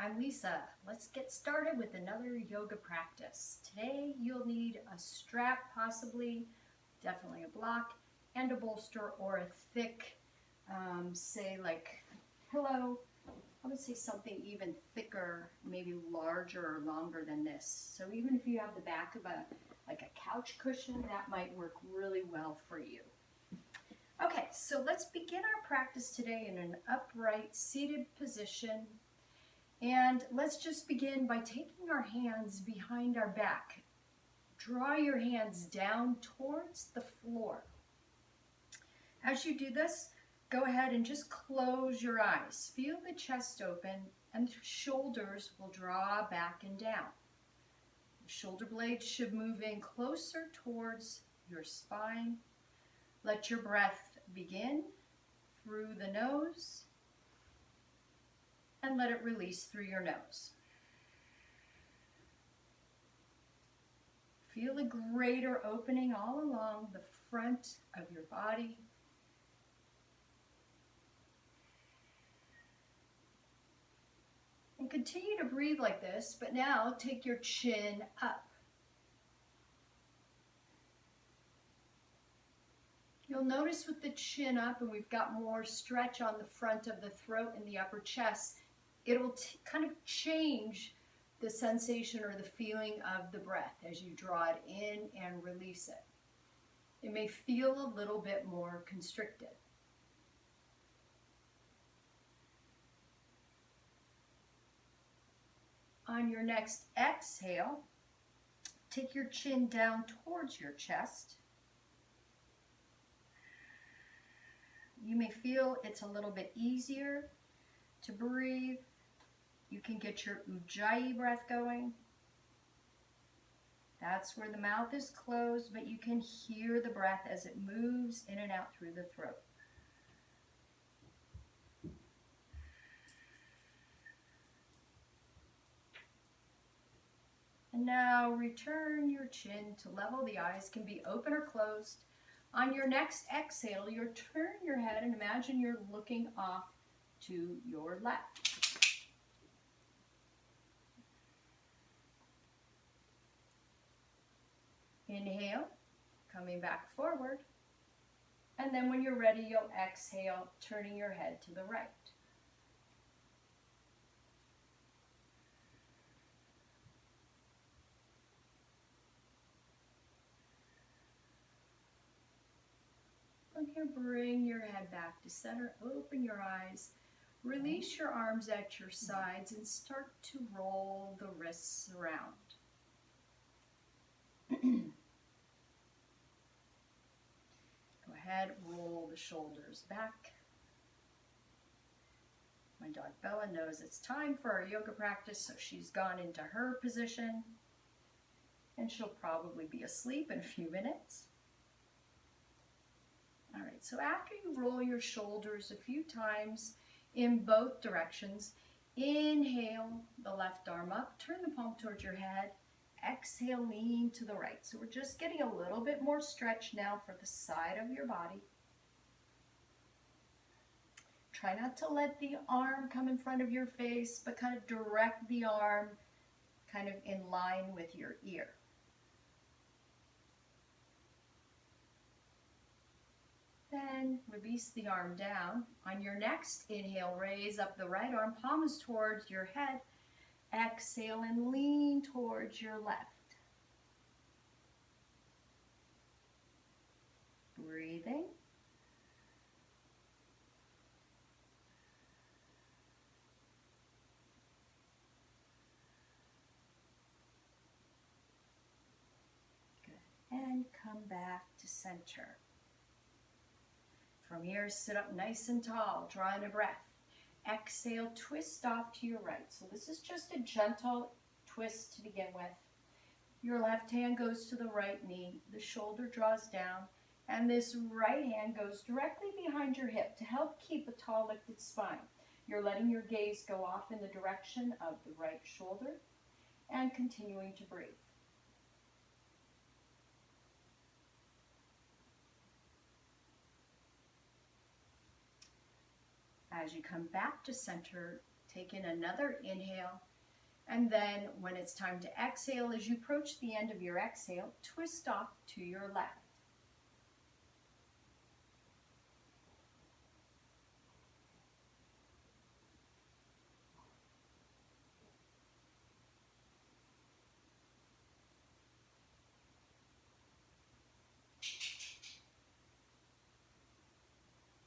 I'm Lisa. Let's get started with another yoga practice. Today you'll need a strap possibly, definitely a block, and a bolster or a thick, say like pillow. I would say something even thicker, maybe larger or longer than this. So even if you have the back of like a couch cushion, that might work really well for you. Okay, so let's begin our practice today in an upright seated position. And let's just begin by taking our hands behind our back. Draw your hands down towards the floor. As you do this, go ahead and just close your eyes. Feel the chest open and the shoulders will draw back and down. The shoulder blades should move in closer towards your spine. Let your breath begin through the nose and let it release through your nose. Feel a greater opening all along the front of your body. And continue to breathe like this, but now take your chin up. You'll notice with the chin up, and we've got more stretch on the front of the throat and the upper chest, it'll kind of change the sensation or the feeling of the breath as you draw it in and release it. It may feel a little bit more constricted. On your next exhale, take your chin down towards your chest. You may feel it's a little bit easier to breathe. You can get your Ujjayi breath going. That's where the mouth is closed, but you can hear the breath as it moves in and out through the throat. And now return your chin to level. The eyes can be open or closed. On your next exhale, you'll turn your head and imagine you're looking off to your left. Inhale, coming back forward. And then when you're ready, you'll exhale, turning your head to the right. From here, bring your head back to center, open your eyes, release your arms at your sides, and start to roll the wrists around. Go ahead, roll the shoulders back. My dog Bella knows it's time for our yoga practice, so she's gone into her position, and she'll probably be asleep in a few minutes. All right, so after you roll your shoulders a few times in both directions, inhale the left arm up, turn the palm towards your head, exhale, lean to the right. So we're just getting a little bit more stretch now for the side of your body. Try not to let the arm come in front of your face, but kind of direct the arm kind of in line with your ear. Then release the arm down. On your next inhale, raise up the right arm, palms towards your head. Exhale and lean towards your left. Breathing. Good. And come back to center. From here, sit up nice and tall, drawing a breath. Exhale, twist off to your right. So this is just a gentle twist to begin with. Your left hand goes to the right knee, the shoulder draws down, and this right hand goes directly behind your hip to help keep a tall lifted spine. You're letting your gaze go off in the direction of the right shoulder and continuing to breathe. As you come back to center, Take in another inhale. And then when it's time to exhale, as you approach the end of your exhale, twist off to your left.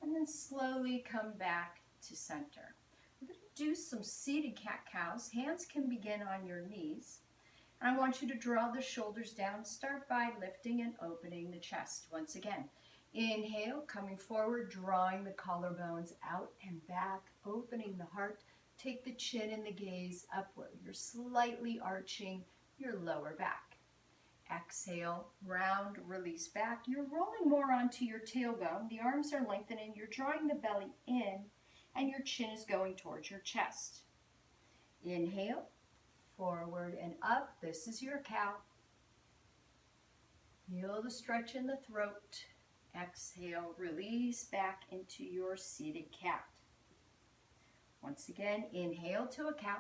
And then slowly come back to center. We're going to do some seated cat-cows. Hands can begin on your knees. And I want you to draw the shoulders down. Start by lifting and opening the chest. Once again, inhale, coming forward, drawing the collarbones out and back, opening the heart. Take the chin and the gaze upward. You're slightly arching your lower back. Exhale, round, release back. You're rolling more onto your tailbone. The arms are lengthening. You're drawing the belly in, and your chin is going towards your chest. Inhale, forward and up. This is your cow. Feel the stretch in the throat. Exhale, release back into your seated cat. Once again, inhale to a cow.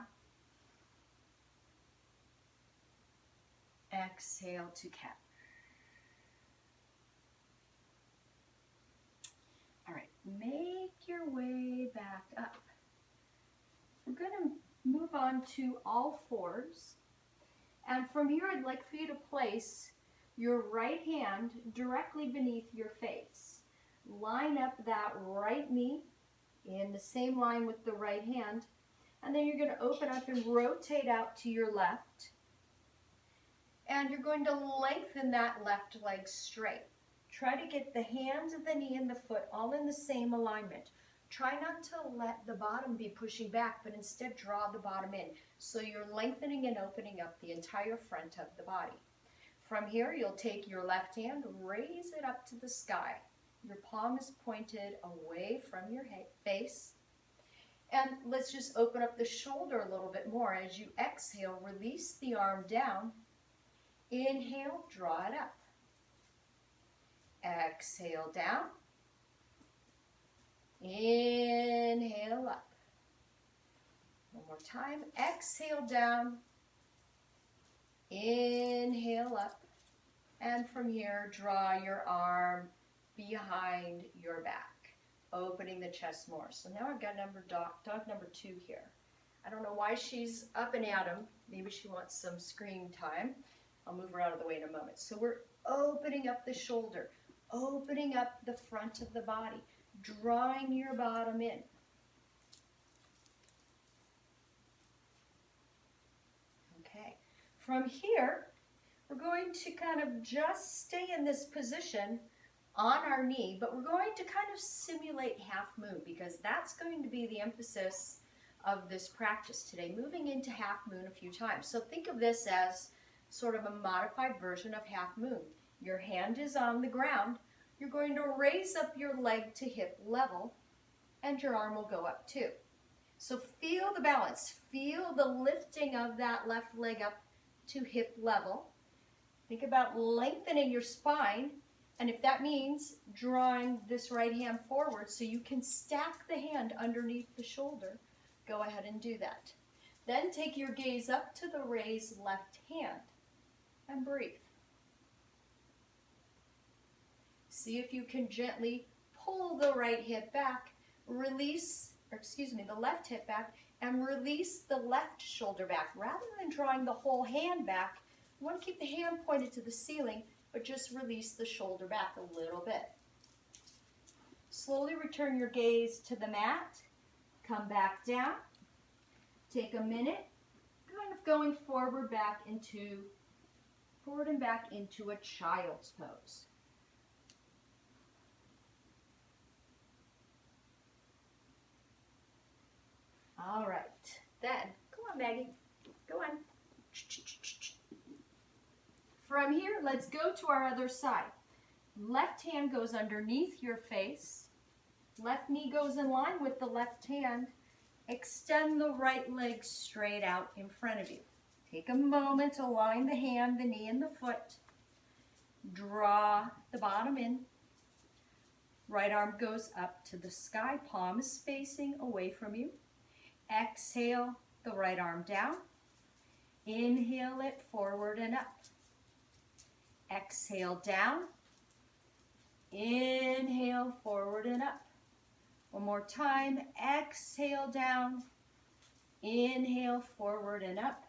Exhale to cat. All right, make your way back up. We're going to move on to all fours. And from here, I'd like for you to place your right hand directly beneath your face. Line up that right knee in the same line with the right hand. And then you're going to open up and rotate out to your left. And you're going to lengthen that left leg straight. Try to get the hands of the knee and the foot all in the same alignment. Try not to let the bottom be pushing back, but instead draw the bottom in. So you're lengthening and opening up the entire front of the body. From here, you'll take your left hand, raise it up to the sky. Your palm is pointed away from your face. And let's just open up the shoulder a little bit more. As you exhale, release the arm down. Inhale, draw it up. Exhale down. Inhale up. One more time. Exhale down. Inhale up. And from here, draw your arm behind your back, opening the chest more. So now I've got dog number 2 here. I don't know why she's up and at him. Maybe she wants some screen time. I'll move her out of the way in a moment. So we're opening up the shoulder, opening up the front of the body, drawing your bottom in. Okay. From here, we're going to kind of just stay in this position on our knee, but we're going to kind of simulate half moon because that's going to be the emphasis of this practice today, moving into half moon a few times. So think of this as sort of a modified version of half moon. Your hand is on the ground. You're going to raise up your leg to hip level, and your arm will go up too. So feel the balance. Feel the lifting of that left leg up to hip level. Think about lengthening your spine, and if that means drawing this right hand forward so you can stack the hand underneath the shoulder, go ahead and do that. Then take your gaze up to the raised left hand and breathe. See if you can gently pull the right hip back, the left hip back, and release the left shoulder back. Rather than drawing the whole hand back, you want to keep the hand pointed to the ceiling, but just release the shoulder back a little bit. Slowly return your gaze to the mat. Come back down. Take a minute, kind of going forward and back into a child's pose. All right, then, come on, Maggie, go on. From here, let's go to our other side. Left hand goes underneath your face. Left knee goes in line with the left hand. Extend the right leg straight out in front of you. Take a moment to align the hand, the knee, and the foot. Draw the bottom in. Right arm goes up to the sky. Palm is facing away from you. Exhale the right arm down. Inhale it forward and up. Exhale down. Inhale forward and up. One more time. Exhale down. Inhale forward and up.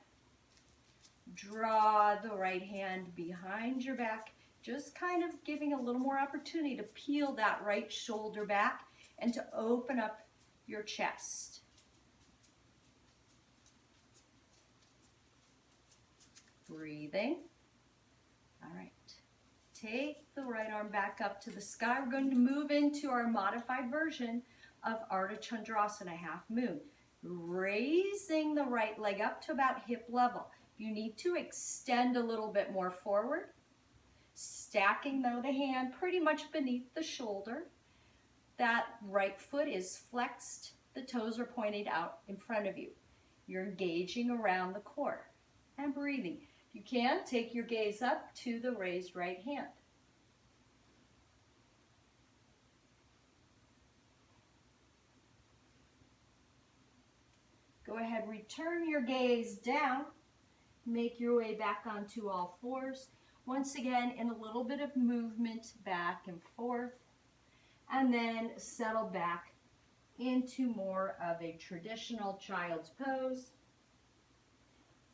Draw the right hand behind your back, just kind of giving a little more opportunity to peel that right shoulder back and to open up your chest. Breathing. All right. Take the right arm back up to the sky. We're going to move into our modified version of Ardha Chandrasana, half moon. Raising the right leg up to about hip level. You need to extend a little bit more forward. Stacking though the hand pretty much beneath the shoulder. That right foot is flexed. The toes are pointed out in front of you. You're engaging around the core and breathing. You can take your gaze up to the raised right hand. Go ahead, return your gaze down. Make your way back onto all fours. Once again, in a little bit of movement back and forth. And then settle back into more of a traditional child's pose.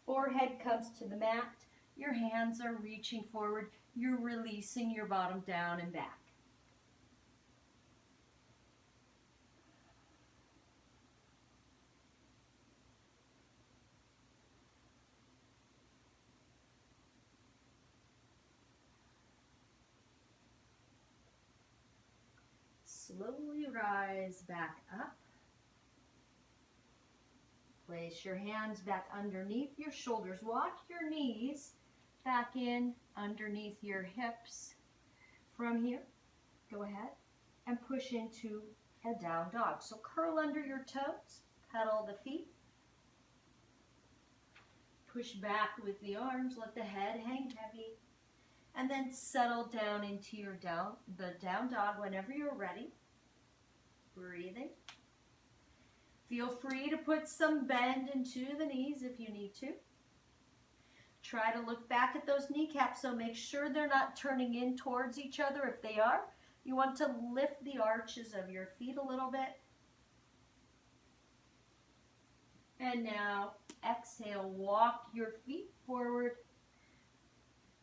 Forehead comes to the mat. Your hands are reaching forward. You're releasing your bottom down and back. Slowly rise back up. Place your hands back underneath your shoulders. Walk your knees back in underneath your hips. From here, go ahead and push into a down dog. So curl under your toes, pedal the feet. Push back with the arms, let the head hang heavy. And then settle down into your down dog whenever you're ready. Breathing. Feel free to put some bend into the knees if you need to. Try to look back at those kneecaps, so make sure they're not turning in towards each other. If they are, you want to lift the arches of your feet a little bit. And now exhale, walk your feet forward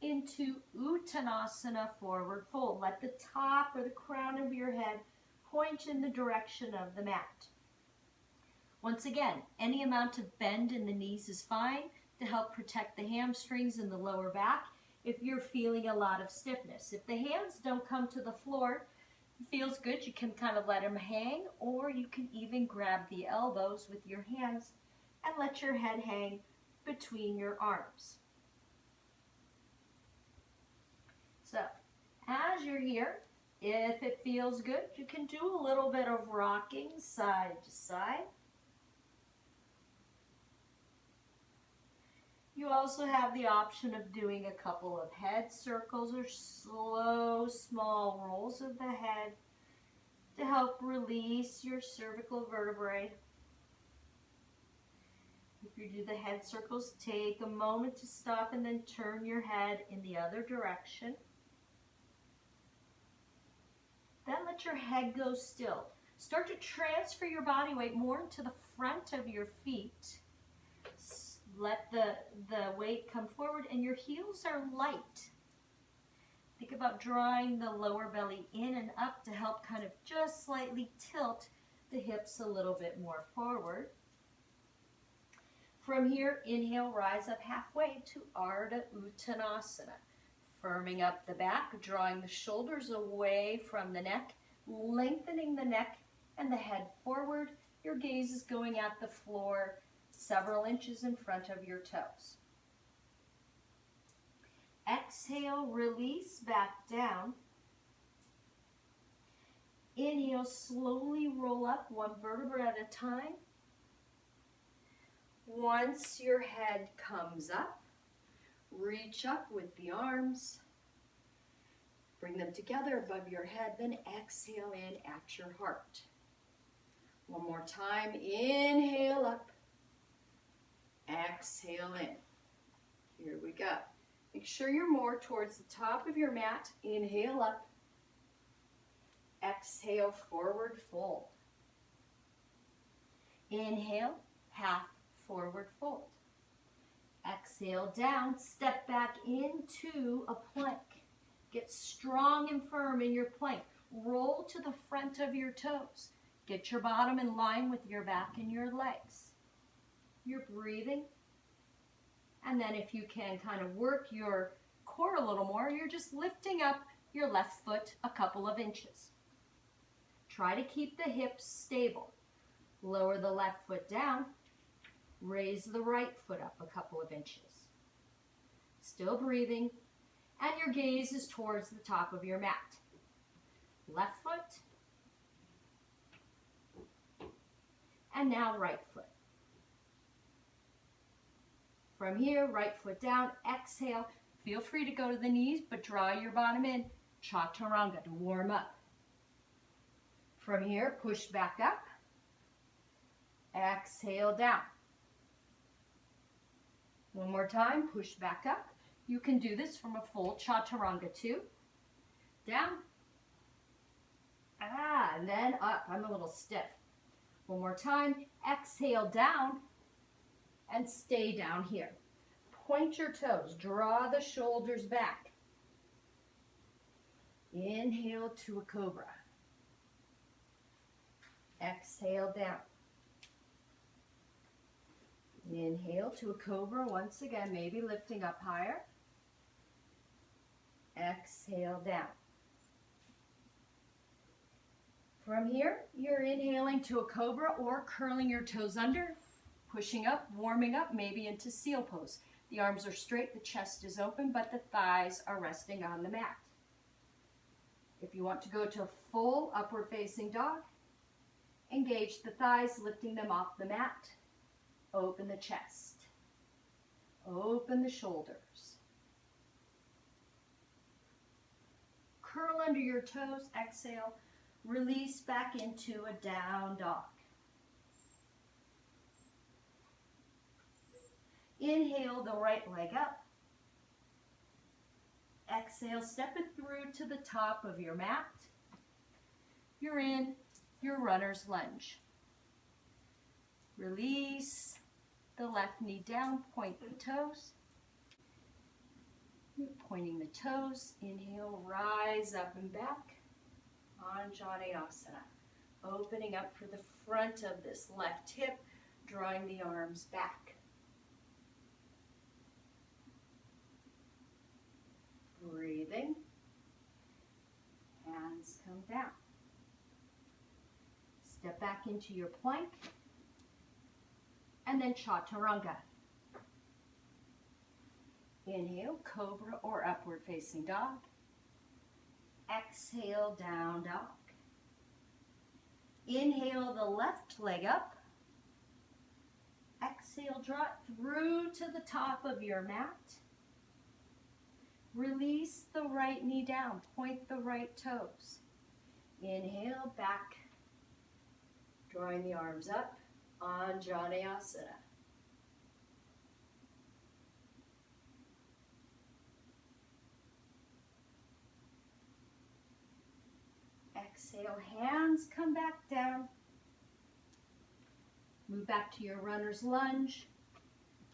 into Uttanasana, forward fold. Let the top or the crown of your head point in the direction of the mat. Once again, any amount of bend in the knees is fine to help protect the hamstrings and the lower back if you're feeling a lot of stiffness. If the hands don't come to the floor, it feels good, you can kind of let them hang, or you can even grab the elbows with your hands and let your head hang between your arms. So, as you're here, if it feels good, you can do a little bit of rocking side to side. You also have the option of doing a couple of head circles or slow, small rolls of the head to help release your cervical vertebrae. If you do the head circles, take a moment to stop and then turn your head in the other direction. Then let your head go still. Start to transfer your body weight more into the front of your feet. Let the weight come forward and your heels are light. Think about drawing the lower belly in and up to help kind of just slightly tilt the hips a little bit more forward. From here, inhale, rise up halfway to Ardha Uttanasana. Firming up the back, drawing the shoulders away from the neck, lengthening the neck and the head forward. Your gaze is going at the floor several inches in front of your toes. Exhale, release back down. Inhale, slowly roll up one vertebra at a time. Once your head comes up, reach up with the arms. Bring them together above your head, then exhale in at your heart. One more time, inhale up. exhale in. Here we go. Make sure you're more towards the top of your mat. Inhale up. Exhale, forward fold. Inhale, half forward fold. Exhale down, step back into a plank. Get strong and firm in your plank. Roll to the front of your toes. Get your bottom in line with your back and your legs. You're breathing. And then if you can kind of work your core a little more, you're just lifting up your left foot a couple of inches. Try to keep the hips stable. Lower the left foot down. Raise the right foot up a couple of inches. Still breathing. And your gaze is towards the top of your mat. Left foot. And now right foot. From here, right foot down, exhale. Feel free to go to the knees, but draw your bottom in. Chaturanga to warm up. From here, push back up. Exhale down. One more time, push back up. You can do this from a full Chaturanga 2. Down. And then up. I'm a little stiff. One more time, exhale down and stay down here. Point your toes, draw the shoulders back. Inhale to a cobra. Exhale down. Inhale to a cobra once again, maybe lifting up higher. Exhale down. From here, you're inhaling to a cobra or curling your toes under, pushing up, warming up, maybe into seal pose. The arms are straight, the chest is open, but the thighs are resting on the mat. If you want to go to a full upward facing dog, engage the thighs, lifting them off the mat. Open the chest. Open the shoulders. Curl under your toes, exhale. Release back into a down dog. Inhale the right leg up. Exhale, step it through to the top of your mat. You're in your runner's lunge. Release the left knee down, point the toes. You're pointing the toes. Inhale, rise up and back. Janasana. Opening up for the front of this left hip, drawing the arms back. Breathing. Hands come down. Step back into your plank. And then Chaturanga. Inhale, cobra or upward facing dog. Exhale, down dog. Inhale the left leg up. Exhale, draw it through to the top of your mat. Release the right knee down, point the right toes. Inhale, back, drawing the arms up, Janasana. Exhale, hands come back down. Move back to your runner's lunge,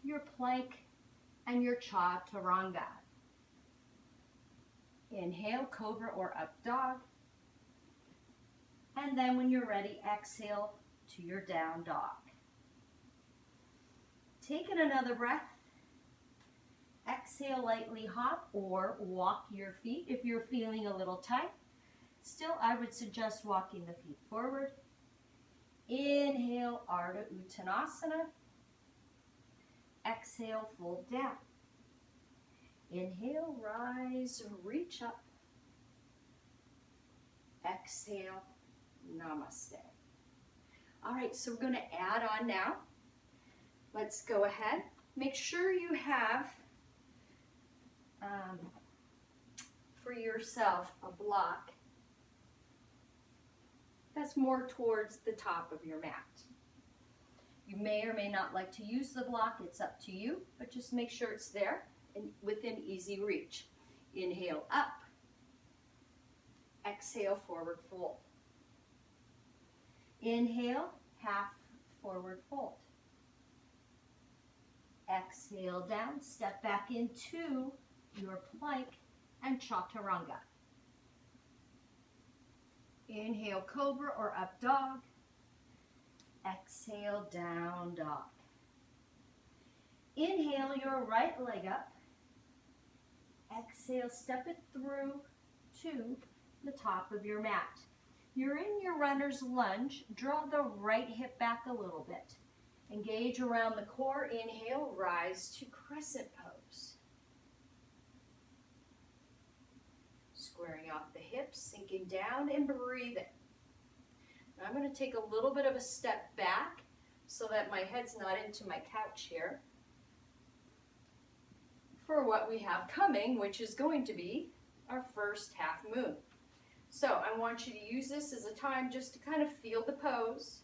your plank, and your Chaturanga. Inhale, cobra or up dog. And then when you're ready, exhale to your down dog. Take in another breath. Exhale, lightly hop or walk your feet if you're feeling a little tight. Still, I would suggest walking the feet forward. Inhale, Ardha Chandrasana. Exhale, fold down. Inhale, rise, reach up. Exhale, namaste. All right, so we're going to add on now. Let's go ahead. Make sure you have, for yourself, a block that's more towards the top of your mat. You may or may not like to use the block, it's up to you, but just make sure it's there and within easy reach. Inhale up, exhale forward fold. Inhale, half forward fold. Exhale down, step back into your plank and chaturanga. Inhale, cobra or up dog. Exhale, down dog. Inhale your right leg up. Exhale, step it through to the top of your mat. You're in your runner's lunge. Draw the right hip back a little bit. Engage around the core. Inhale, rise to crescent pose. Squaring off the hips, sinking down and breathing. Now I'm going to take a little bit of a step back so that my head's not into my couch here for what we have coming, which is going to be our first half moon. So I want you to use this as a time just to kind of feel the pose.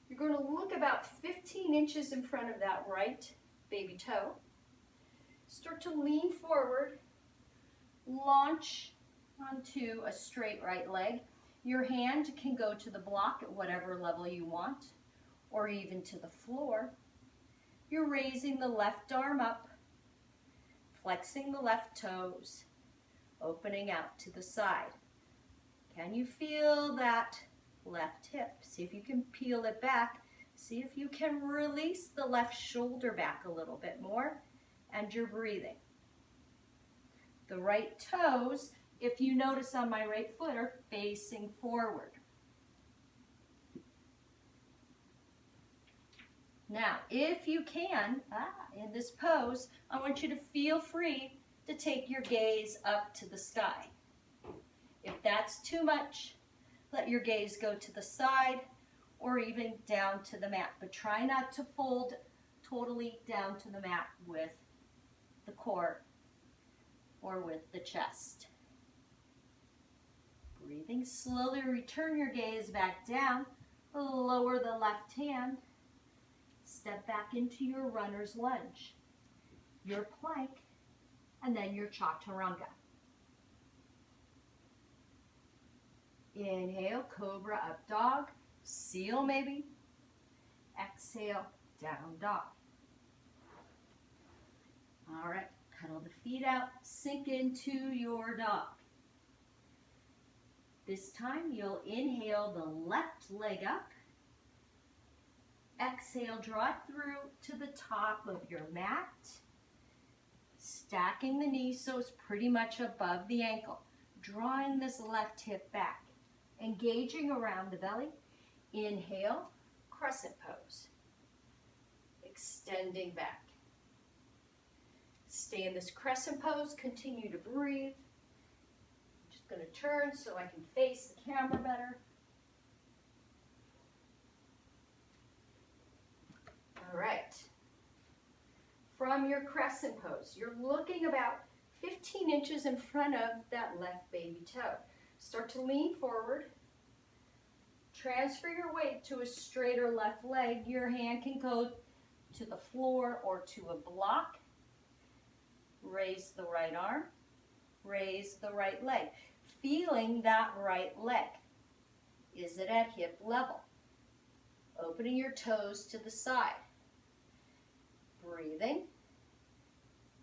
You're going to look about 15 inches in front of that right baby toe. Start to lean forward, launch onto a straight right leg. Your hand can go to the block at whatever level you want, or even to the floor. You're raising the left arm up, flexing the left toes, opening out to the side. Can you feel that left hip? See if you can peel it back. See if you can release the left shoulder back a little bit more, and you're breathing. The right toes, if you notice on my right foot, are facing forward. Now, if you can, in this pose, I want you to feel free to take your gaze up to the sky. If that's too much, let your gaze go to the side or even down to the mat. But try not to fold totally down to the mat with the core or with the chest. Breathing slowly, return your gaze back down. Lower the left hand. Step back into your runner's lunge, your plank, and then your chaturanga. Inhale, cobra, up dog, seal maybe. Exhale, down dog. All right, pedal the feet out, sink into your dog. This time you'll inhale the left leg up. Exhale, draw it through to the top of your mat. Stacking the knees so it's pretty much above the ankle. Drawing this left hip back. Engaging around the belly. Inhale, crescent pose. Extending back. Stay in this crescent pose. Continue to breathe. I'm just going to turn so I can face the camera better. All right. From your crescent pose, you're looking about 15 inches in front of that left baby toe. Start to lean forward. Transfer your weight to a straighter left leg. Your hand can go to the floor or to a block. Raise the right arm. Raise the right leg. Feeling that right leg. Is it at hip level? Opening your toes to the side. Breathing.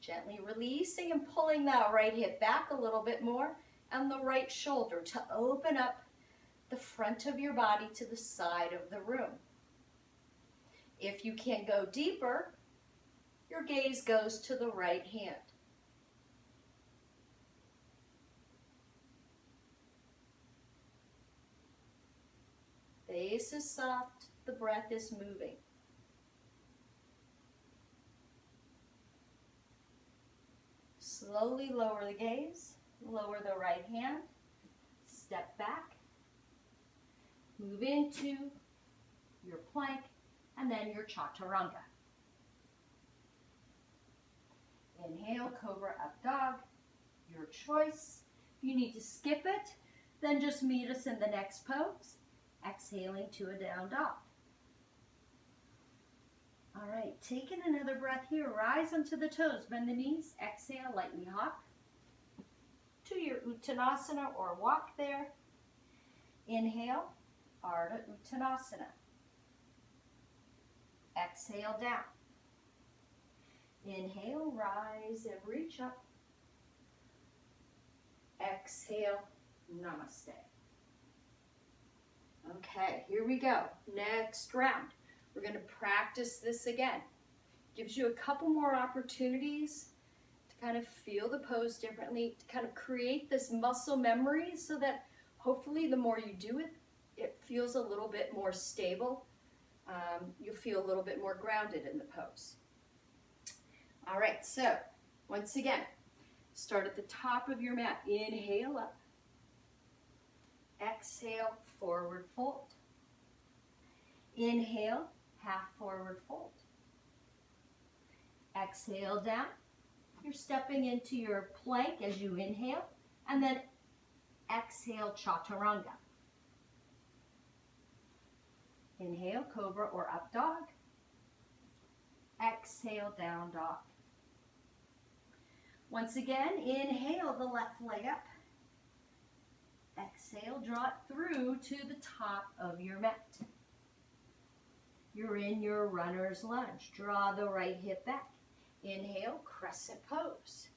Gently releasing and pulling that right hip back a little bit more and the right shoulder to open up the front of your body to the side of the room. If you can't go deeper, your gaze goes to the right hand. Face is soft, the breath is moving. Slowly lower the gaze, lower the right hand, step back, move into your plank, and then your chaturanga. Inhale, cobra, up dog, your choice. If you need to skip it, then just meet us in the next pose, exhaling to a down dog. right, taking another breath here. Rise onto the toes, bend the knees. Exhale, lightly hop to your Uttanasana or walk there. Inhale, Ardha Chandrasana. Exhale, down. Inhale, rise and reach up. Exhale, namaste. Okay, here we go. Next round. We're going to practice this again. Gives you a couple more opportunities to kind of feel the pose differently, to kind of create this muscle memory so that hopefully the more you do it, it feels a little bit more stable. You'll feel a little bit more grounded in the pose. All right, so once again, start at the top of your mat. Inhale up. Exhale, forward fold. Inhale, half forward fold. Exhale, down. You're stepping into your plank as you inhale, and then exhale, chaturanga. Inhale, cobra or up dog. Exhale, down dog. Once again, inhale the left leg up. Exhale, draw it through to the top of your mat. You're in your runner's lunge. Draw the right hip back. Inhale, crescent pose.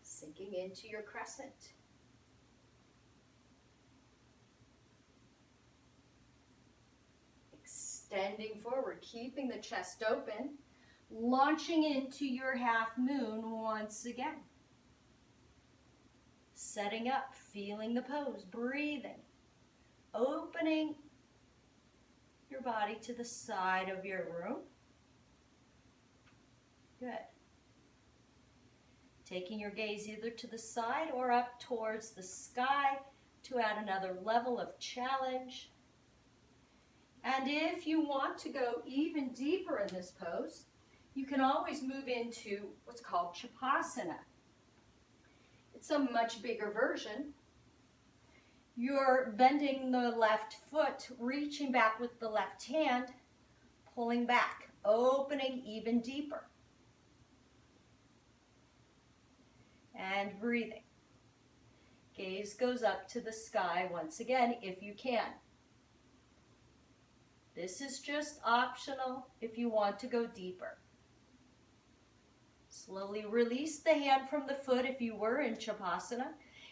Sinking into your crescent. Extending forward, keeping the chest open. Launching into your half moon once again. Setting up, feeling the pose, breathing. Opening your body to the side of your room. Good. Taking your gaze either to the side or up towards the sky to add another level of challenge. And if you want to go even deeper in this pose, you can always move into what's called Chapasana. It's a much bigger version. You're bending the left foot, reaching back with the left hand, pulling back, opening even deeper. And breathing. Gaze goes up to the sky once again if you can. This is just optional if you want to go deeper. Slowly release the hand from the foot if you were in Chapasana.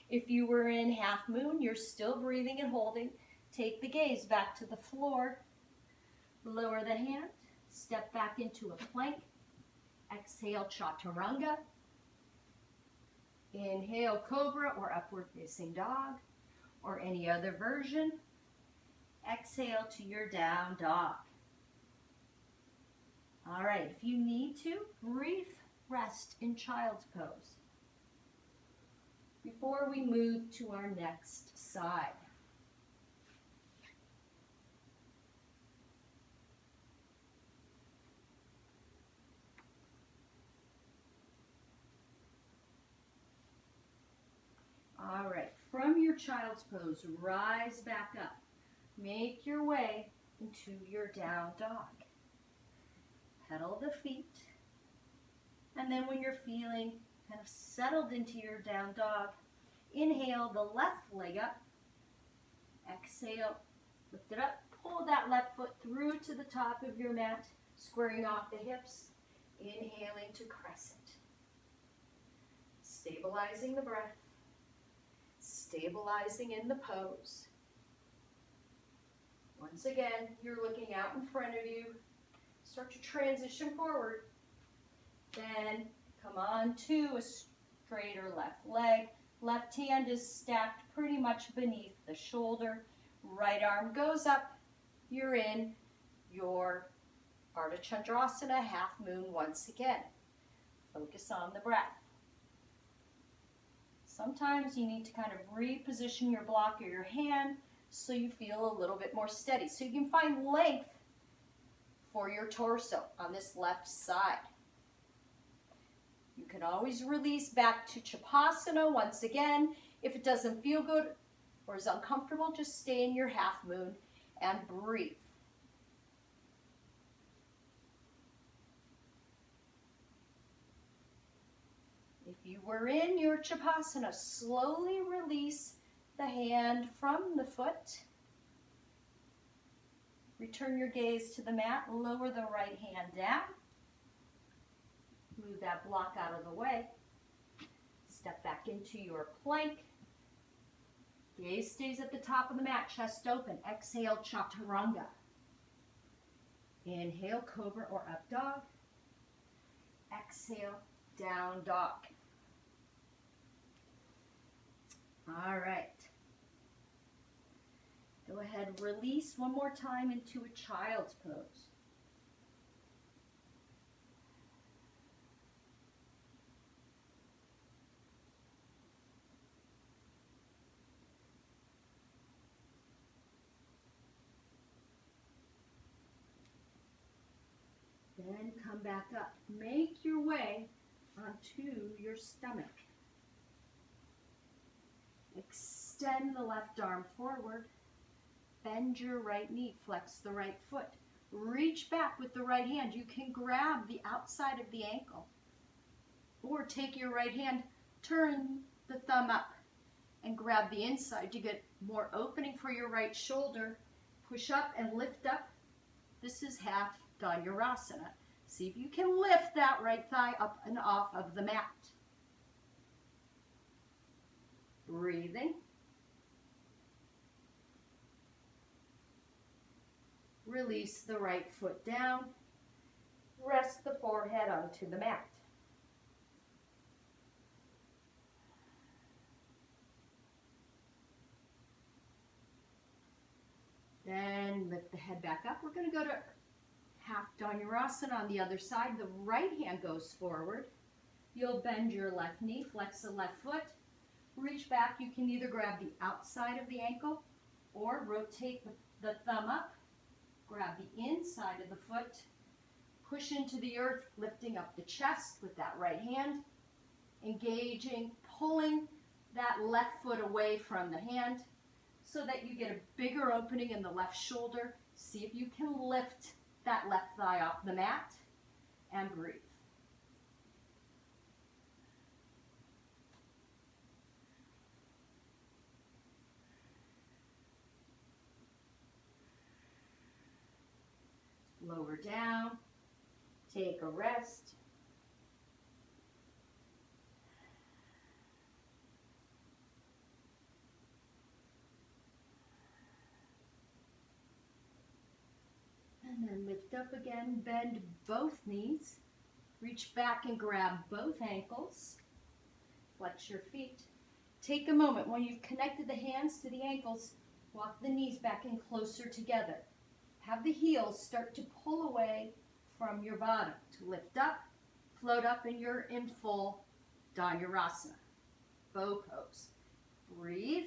If you were in half moon, you're still breathing and holding. Take the gaze back to the floor. Lower the hand. Step back into a plank. Exhale, chaturanga. Inhale, cobra or upward facing dog or any other version. Exhale to your down dog. All right, if you need to, brief rest in child's pose before we move to our next side. All right, from your child's pose, rise back up. Make your way into your down dog. Pedal the feet. And then when you're feeling kind of settled into your down dog, inhale the left leg up. Exhale, lift it up. Pull that left foot through to the top of your mat, squaring off the hips. Inhaling to crescent. Stabilizing the breath. Stabilizing in the pose. Once again, you're looking out in front of you. Start to transition forward. Then come on to a straighter left leg. Left hand is stacked pretty much beneath the shoulder. Right arm goes up. You're in your Ardha Chandrasana, half moon once again. Focus on the breath. Sometimes you need to kind of reposition your block or your hand so you feel a little bit more steady. So you can find length for your torso on this left side. You can always release back to Chapasana once again. If it doesn't feel good or is uncomfortable, just stay in your half moon and breathe. You were in your Chapasana. Slowly release the hand from the foot. Return your gaze to the mat. Lower the right hand down. Move that block out of the way. Step back into your plank. Gaze stays at the top of the mat, chest open. Exhale, Chaturanga. Inhale, Cobra or Up Dog. Exhale, Down Dog. All right. Go ahead, release one more time into a child's pose. Then come back up. Make your way onto your stomach. Extend the left arm forward. Bend your right knee. Flex the right foot. Reach back with the right hand. You can grab the outside of the ankle. Or take your right hand, turn the thumb up, and grab the inside to get more opening for your right shoulder. Push up and lift up. This is half Dhanurasana. See if you can lift that right thigh up and off of the mat. Breathing. Release the right foot down. Rest the forehead onto the mat. Then lift the head back up. We're going to go to half Dhanurasana on the other side. The right hand goes forward. You'll bend your left knee, flex the left foot. Reach back. You can either grab the outside of the ankle or rotate the thumb up. Grab the inside of the foot. Push into the earth, lifting up the chest with that right hand. Engaging, pulling that left foot away from the hand so that you get a bigger opening in the left shoulder. See if you can lift that left thigh off the mat and breathe. Lower down, take a rest. And then lift up again, bend both knees. Reach back and grab both ankles. Flex your feet. Take a moment. When you've connected the hands to the ankles, walk the knees back in closer together. Have the heels start to pull away from your bottom to lift up, float up, and you're in full Dhanurasana, bow pose. Breathe.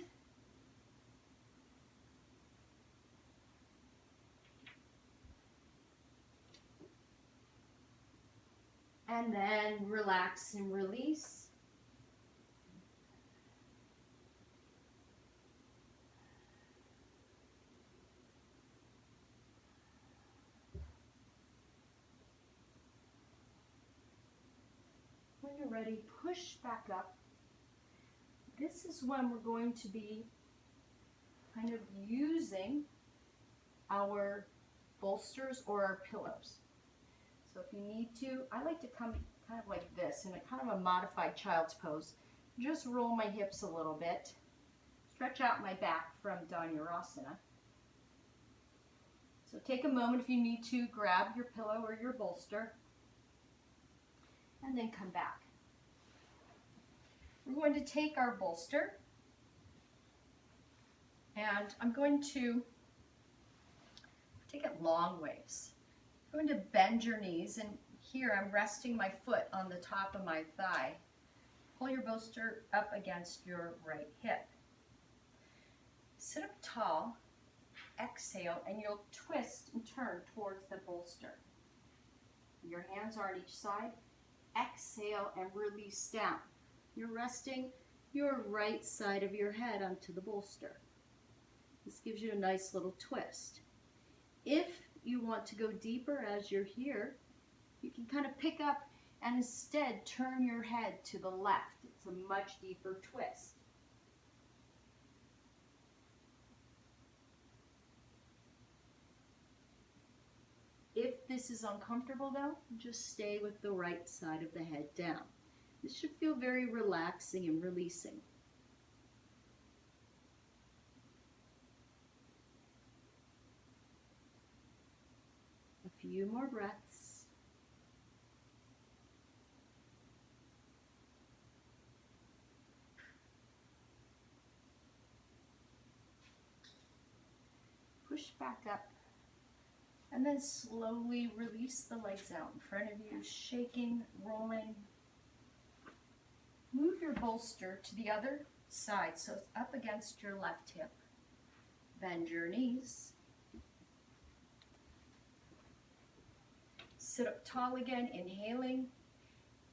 And then relax and release. When you're ready, push back up. This is when we're going to be kind of using our bolsters or our pillows. So if you need to, I like to come kind of like this in a kind of a modified child's pose. Just roll my hips a little bit. Stretch out my back from Dhanurasana. So take a moment if you need to, grab your pillow or your bolster. And then come back. We're going to take our bolster and I'm going to take it long ways. I'm going to bend your knees, and here I'm resting my foot on the top of my thigh. Pull your bolster up against your right hip. Sit up tall, exhale, and you'll twist and turn towards the bolster. Your hands are on each side. Exhale and release down. You're resting your right side of your head onto the bolster. This gives you a nice little twist. If you want to go deeper as you're here, you can kind of pick up and instead turn your head to the left. It's a much deeper twist. If this is uncomfortable though, just stay with the right side of the head down. This should feel very relaxing and releasing. A few more breaths. Push back up. And then slowly release the legs out in front of you, shaking, rolling. Move your bolster to the other side so it's up against your left hip. Bend your knees. Sit up tall again, inhaling.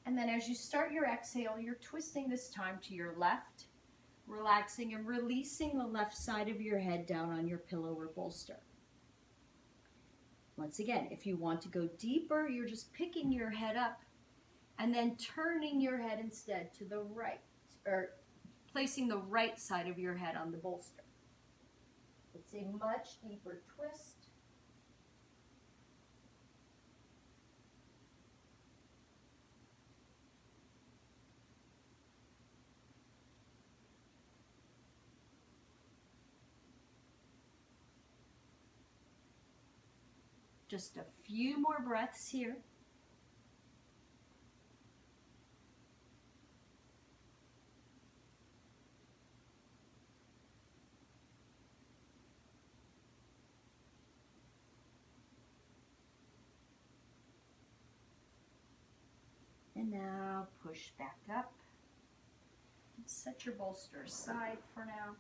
And then as you start your exhale, you're twisting this time to your left, relaxing and releasing the left side of your head down on your pillow or bolster. Once again, if you want to go deeper, you're just picking your head up and then turning your head instead to the right, or placing the right side of your head on the bolster. It's a much deeper twist. Just a few more breaths here. And now push back up. Set your bolster aside for now.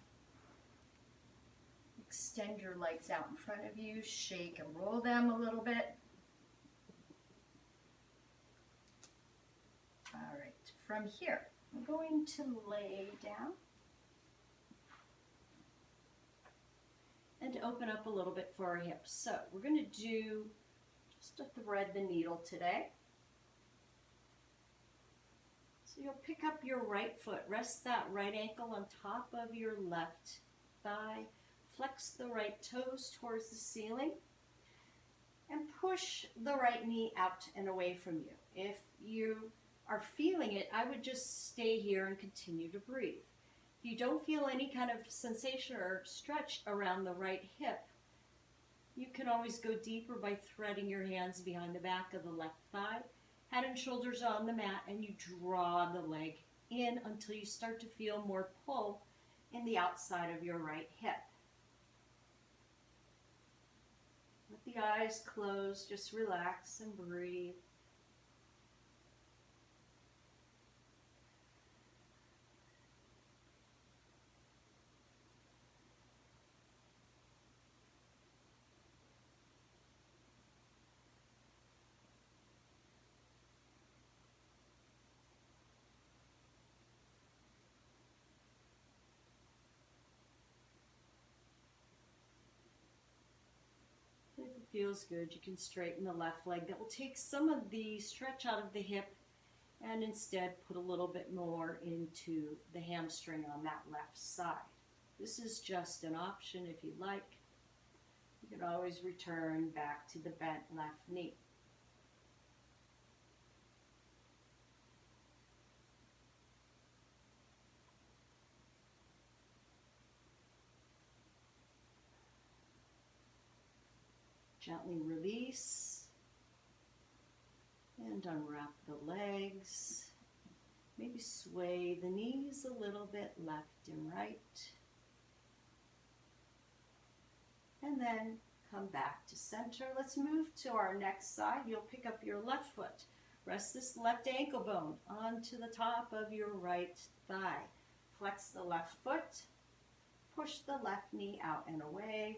Extend your legs out in front of you, shake and roll them a little bit. All right, from here, I'm going to lay down and open up a little bit for our hips. So we're going to do just to thread the needle today. So you'll pick up your right foot, rest that right ankle on top of your left thigh. Flex the right toes towards the ceiling and push the right knee out and away from you. If you are feeling it, I would just stay here and continue to breathe. If you don't feel any kind of sensation or stretch around the right hip, you can always go deeper by threading your hands behind the back of the left thigh, head and shoulders on the mat, and you draw the leg in until you start to feel more pull in the outside of your right hip. Let the eyes close, just relax and breathe. If it feels good, you can straighten the left leg. That will take some of the stretch out of the hip and instead put a little bit more into the hamstring on that left side. This is just an option if you like. You can always return back to the bent left knee. Gently release and unwrap the legs. Maybe sway the knees a little bit left and right. And then come back to center. Let's move to our next side. You'll pick up your left foot. Rest this left ankle bone onto the top of your right thigh. Flex the left foot. Push the left knee out and away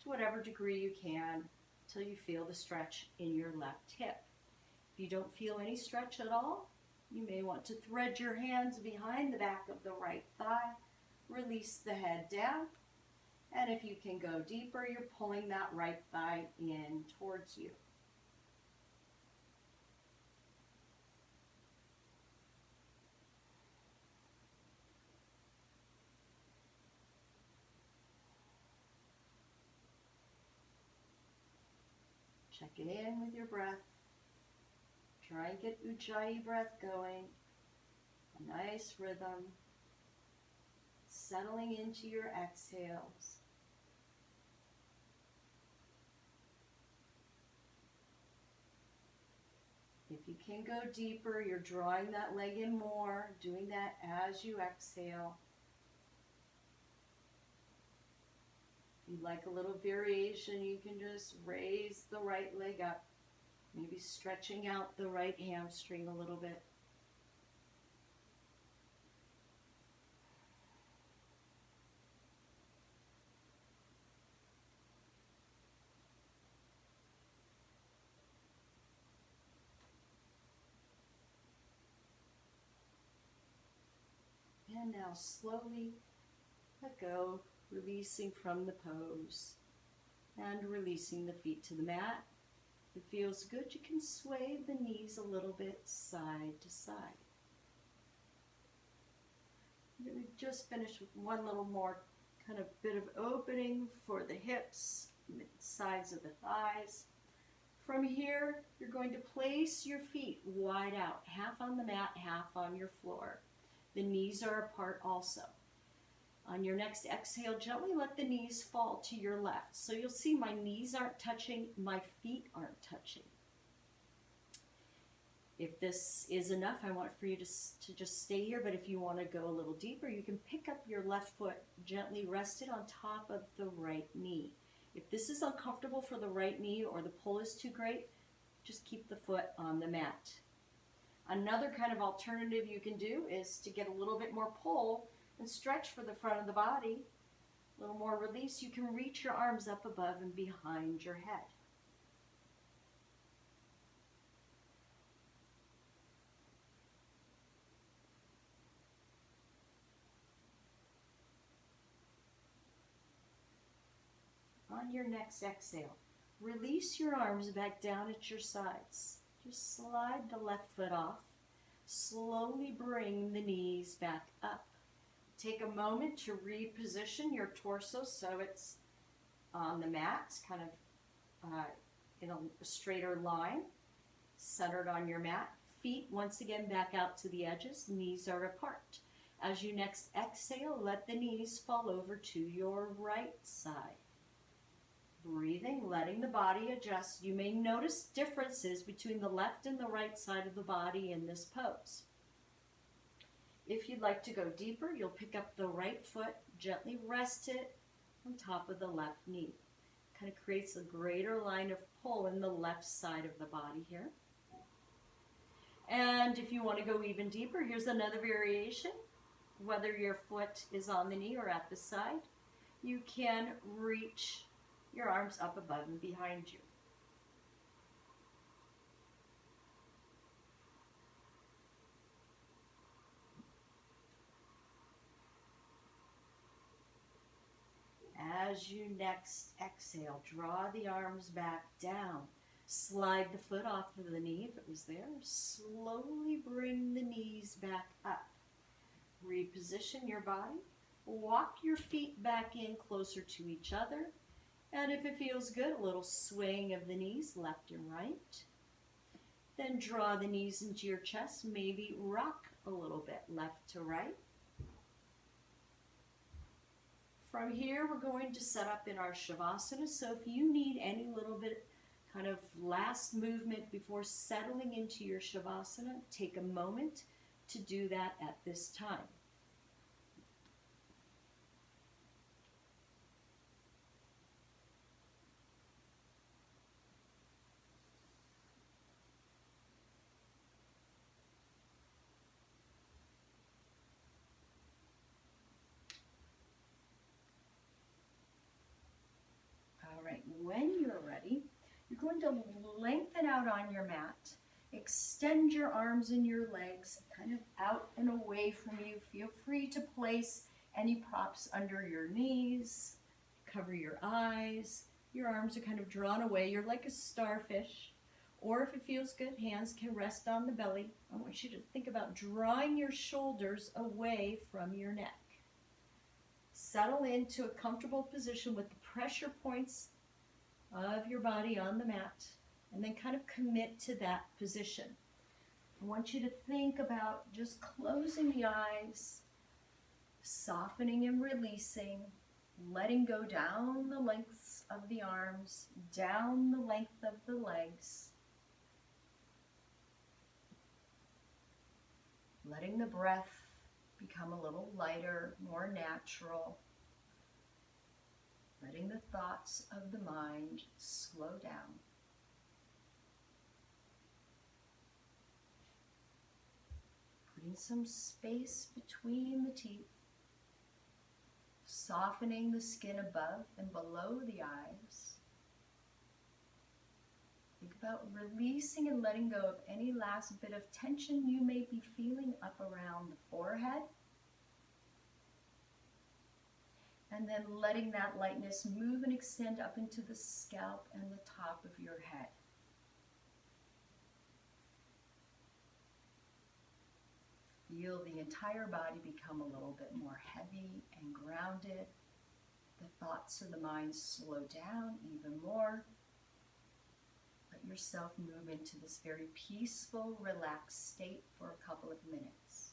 to whatever degree you can until you feel the stretch in your left hip. If you don't feel any stretch at all, you may want to thread your hands behind the back of the right thigh. Release the head down. And if you can go deeper, you're pulling that right thigh in towards you. Check it in with your breath. Try and get Ujjayi breath going. A nice rhythm. Settling into your exhales. If you can go deeper, you're drawing that leg in more, doing that as you exhale. If you'd like a little variation, you can just raise the right leg up, maybe stretching out the right hamstring a little bit. And now slowly let go, releasing from the pose and releasing the feet to the mat. If it feels good, you can sway the knees a little bit side to side. We're going to just finish with one little more kind of bit of opening for the hips, sides of the thighs. From here, you're going to place your feet wide out, half on the mat, half on your floor. The knees are apart also. On your next exhale, gently let the knees fall to your left. So you'll see my knees aren't touching, my feet aren't touching. If this is enough, I want for you to just stay here, but if you want to go a little deeper, you can pick up your left foot, gently rest it on top of the right knee. If this is uncomfortable for the right knee or the pull is too great, just keep the foot on the mat. Another kind of alternative you can do is to get a little bit more pull and stretch for the front of the body. A little more release. You can reach your arms up above and behind your head. On your next exhale, release your arms back down at your sides. Just slide the left foot off. Slowly bring the knees back up. Take a moment to reposition your torso so it's on the mat, kind of in a straighter line, centered on your mat. Feet once again back out to the edges, knees are apart. As you next exhale, let the knees fall over to your right side. Breathing, letting the body adjust. You may notice differences between the left and the right side of the body in this pose. If you'd like to go deeper, you'll pick up the right foot, gently rest it on top of the left knee. Kind of creates a greater line of pull in the left side of the body here. And if you want to go even deeper, here's another variation. Whether your foot is on the knee or at the side, you can reach your arms up above and behind you. As you next exhale, draw the arms back down. Slide the foot off of the knee if it was there. Slowly bring the knees back up. Reposition your body. Walk your feet back in closer to each other. And if it feels good, a little swaying of the knees left and right. Then draw the knees into your chest. Maybe rock a little bit left to right. From here, we're going to set up in our Shavasana. So if you need any little bit kind of last movement before settling into your Shavasana, take a moment to do that at this time. All right, when you're ready, you're going to lengthen out on your mat. Extend your arms and your legs kind of out and away from you. Feel free to place any props under your knees. Cover your eyes. Your arms are kind of drawn away. You're like a starfish. Or if it feels good, hands can rest on the belly. I want you to think about drawing your shoulders away from your neck. Settle into a comfortable position with the pressure points of your body on the mat. and then kind of commit to that position. I want you to think about just closing the eyes, softening and releasing, letting go down the lengths of the arms, down the length of the legs, letting the breath become a little lighter, more natural, letting the thoughts of the mind slow down. Putting some space between the teeth, softening the skin above and below the eyes. Think about releasing and letting go of any last bit of tension you may be feeling up around the forehead. And then letting that lightness move and extend up into the scalp and the top of your head. Feel the entire body become a little bit more heavy and grounded. The thoughts of the mind slow down even more. Let yourself move into this very peaceful, relaxed state for a couple of minutes.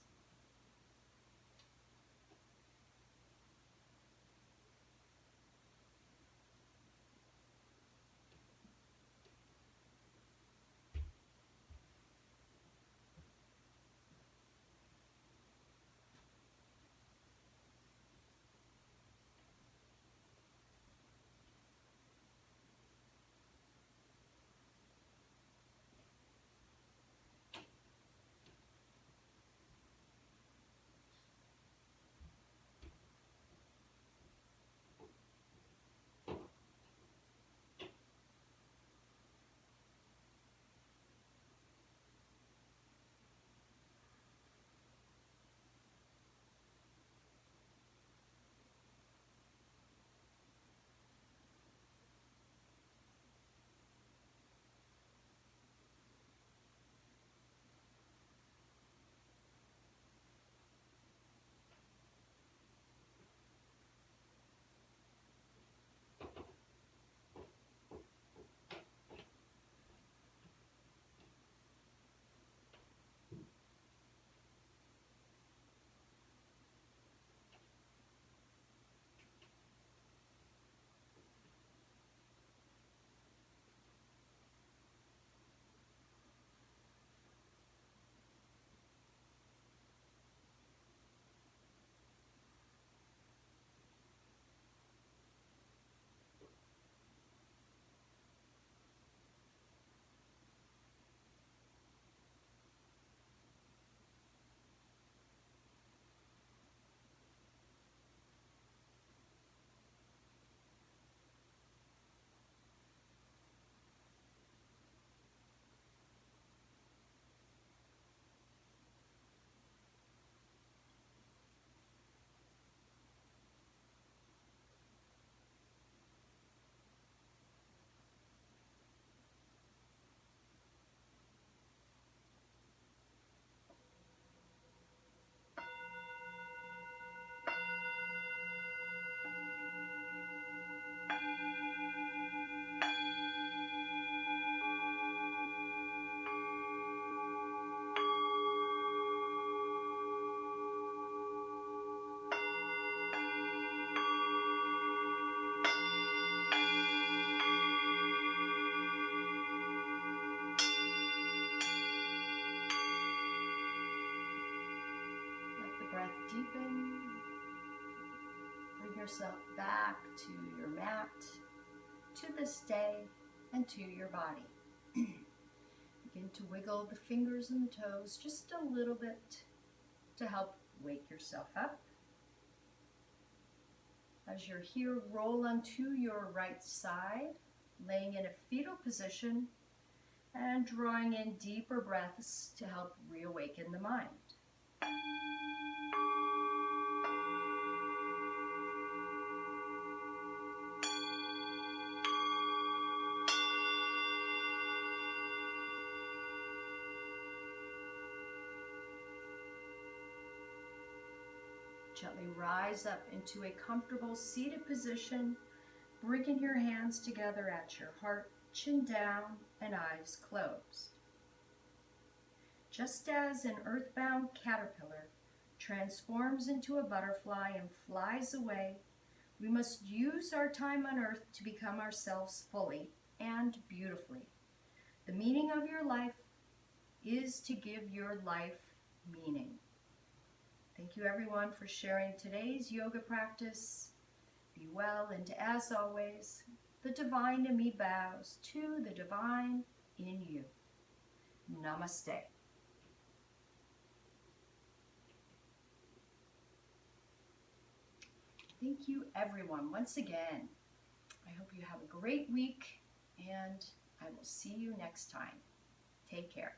Deepen. Bring yourself back to your mat, to this day, and to your body. Begin to wiggle the fingers and the toes just a little bit to help wake yourself up. As you're here, roll onto your right side, laying in a fetal position and drawing in deeper breaths to help reawaken the mind. Gently rise up into a comfortable seated position, bringing your hands together at your heart, chin down and eyes closed. Just as an earthbound caterpillar transforms into a butterfly and flies away, we must use our time on earth to become ourselves fully and beautifully. The meaning of your life is to give your life meaning. Thank you everyone for sharing today's yoga practice. Be well, and as always, the divine in me bows to the divine in you. Namaste. Thank you everyone once again. I hope you have a great week, and I will see you next time. Take care.